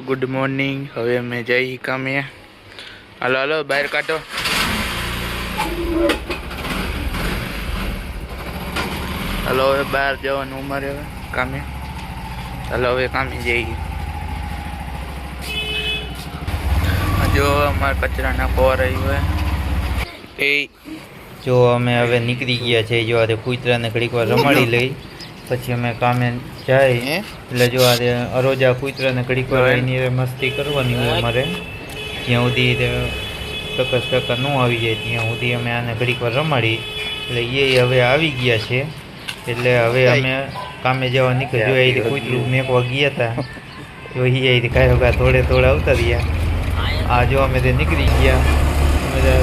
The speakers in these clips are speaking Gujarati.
Good morning. હવે અમે જઈ કામે. હાલો હાલો બહાર કાઢો. હાલો હવે બહાર જવાનું અમારે હવે કામે. હાલો હવે કામે જઈએ. જો અમારે કચરા નાખવા રહ્યું હોય એ જો અમે હવે નીકળી ગયા છે. જો આજે કૂતરાને ઘડીક વાર રમાડી લઈ પછી અમે કામે જાય. એટલે જો આજે અરોજા કૂતરાને ઘડીક વાર એની મસ્તી કરવાની હોય અમારે. જ્યાં સુધી ટકસ ટકા ન આવી જાય ત્યાં સુધી અમે આને ઘડીક વાર રમાડી. એટલે એ હવે આવી ગયા છે. એટલે હવે અમે કામે જવા નીકળી. જો એ કૂતરું મેકવા ગયા હતા. જો એ કાંઈ થોડે થોડે આવતા રહ્યા. આ જો અમે તે નીકળી ગયા. અમે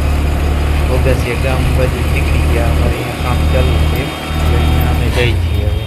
ઓગસ્ટ ગામ બાજુ નીકળી ગયા. અમારે અહીંયા કામ ચાલુ છે. અમે જઈ છીએ હવે.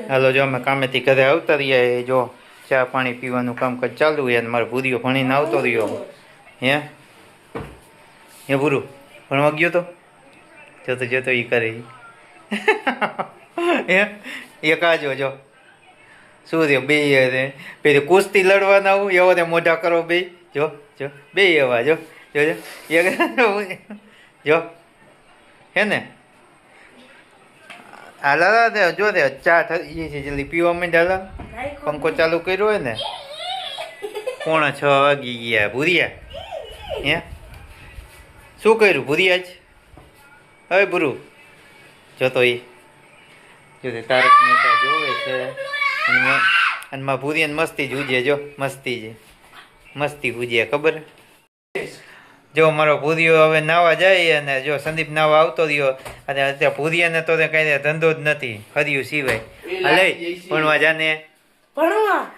હાલો જો અમે કામેથી ઘરે આવતા રહ્યા. જો ચા પાણી પીવાનું કામકાજ ચાલુ છે. અને મારો ભૂરીઓ ભણીને આવતો રહ્યો. હે ભૂરું ભણવા ગયો તો જોતો જોતો એ કરે. હે એક આજો જો શું થયો બે પેલી કુસ્તી લડવાના આવું એવો તે મોઢા કરો બે. જો જો બે એવા જો જો જો હે ને. હાલા જો દે ચા થઈ છે. જલ્દી પીવા માંડ. હાલા પંખો ચાલુ કર્યો હોય ને. 6:45 વાગી ગયા. ભૂરિયા હે શું કર્યું ભૂરિયા જ? હવે ભૂરું જોતો એ જો તારક મહેતા જોવે છે. અને માં ભૂરિયાને મસ્તી જ ઉજે. જો મસ્તી છે મસ્તી ઉજે ખબર. જો મારો ભૂરિયો હવે નાવા જાય. અને જો સંદીપ નાવા આવતો રહ્યો. અને અત્યારે ભૂરિયાને તો કઈ ધંધો જ નથી હર્યું સિવાય. હાલે ભણવા જા ને.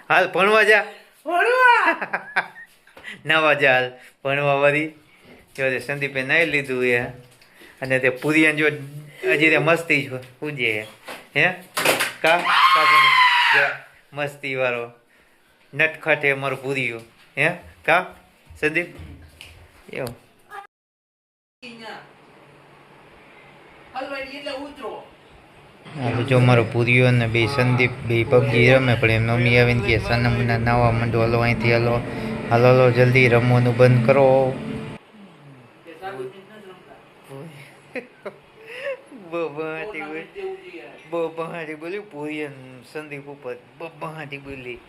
હાલ ભણવા જા. નાવા જા હાલ ભણવા વળી. જો સંદીપે નાઈ લીધું એ. અને તે ભૂરિયાને જો હજી તે મસ્તી જ ઉજે. હે કા મસ્તી વાળો નટખટ હે મારો ભૂરિયો. હે કા સંદીપ એવું. જો મારો ભૂરિયો ને બે સંદીપ બે પબજી રમે. પણ એમ મમ્મી આવીને કે સનમના નાવા માંડો. હલો અહીંથી હલો હાલો હલો જલ્દી રમવાનું બંધ કરો. બહાટી બોલી ભૂરિયા સંદીપ ઉપર બહાટી બોલી.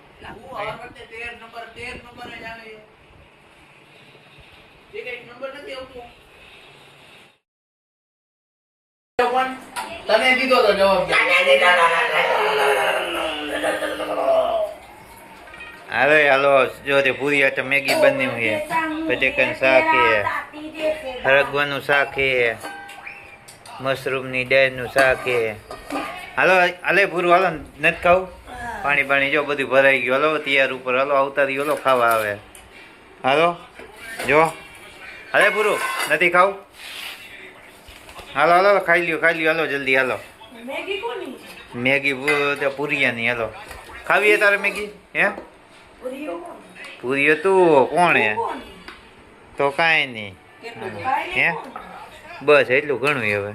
તને દીધો તો જવાબ. હવે હાલો જો તે પૂરી આટે મેગી બન્યું છે. બટેકાનું શાક છે. હરગવાનું શાક છે. મશરૂમની દાળનું શાક છે. હાલો હાલે પૂરું હાલો નથી ખાવું. પાણી પાણી જો બધું ભરાઈ ગયું. હાલો તૈયાર ઉપર હાલો આવતા રહ્યો. હાલો ખાવા આવે. હાલો જો હાલે પૂરું નથી ખાવું. હાલો હાલો ખાઈ લ્યો હાલો જલ્દી હાલો. મેગી પૂરિયાની હાલો ખાવીએ તારે મેગી. હે પૂરીઓ તું કોણ હે તો કાંઈ નહીં. હે બસ એટલું ઘણું હવે.